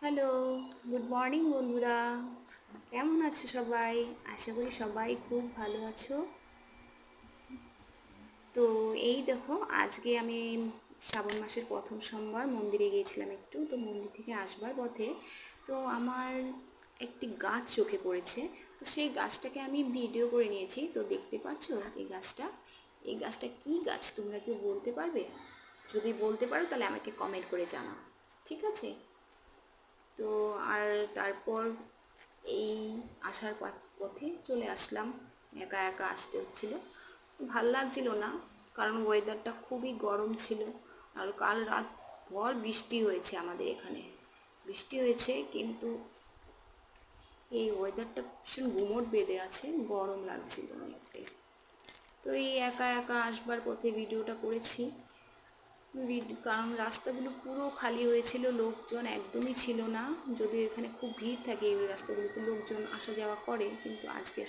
Hello, good morning বন্ধুরা। কেমন আছো সবাই? আশা করি সবাই খুব ভালো আছো। তো এই দেখো, আজকে আমি শ্রাবণ মাসের প্রথম সোমবার মন্দিরে গিয়েছিলাম একটু। তো মন্দির থেকে আসবার পথে তো আমার একটি গাছ চোখে পড়েছে। তো সেই গাছটাকে আমি ভিডিও করে নিয়েছি। তো দেখতে পাচ্ছো এই গাছটা কি গাছ তোমরা কেউ বলতে পারবে? যদি বলতে পারো তাহলে আমাকে কমেন্ট করে জানাও, ঠিক আছে? তো আর তারপর এই আসার পথে চলে আসলাম। একা একা আসতে হচ্ছিল, ভাল লাগছিল না, কারণ ওয়েদারটা খুবই গরম ছিল। আর কাল রাত ভর বৃষ্টি হয়েছে আমাদের এখানে। বৃষ্টি হয়েছে কিন্তু এই ওয়েদারটা ভীষণ গুমোট বেঁধে আছে, গরম লাগছিল অনেকটাই। তো এই একা একা আসবার পথে ভিডিওটা করেছি। কারণ রাস্তাগুলো পুরো খালি হয়েছিল, লোকজন একদমই ছিল না। যদিও এখানে খুব ভিড় থাকে, এই রাস্তাগুলোতে লোকজন আসা যাওয়া করে, কিন্তু আজকে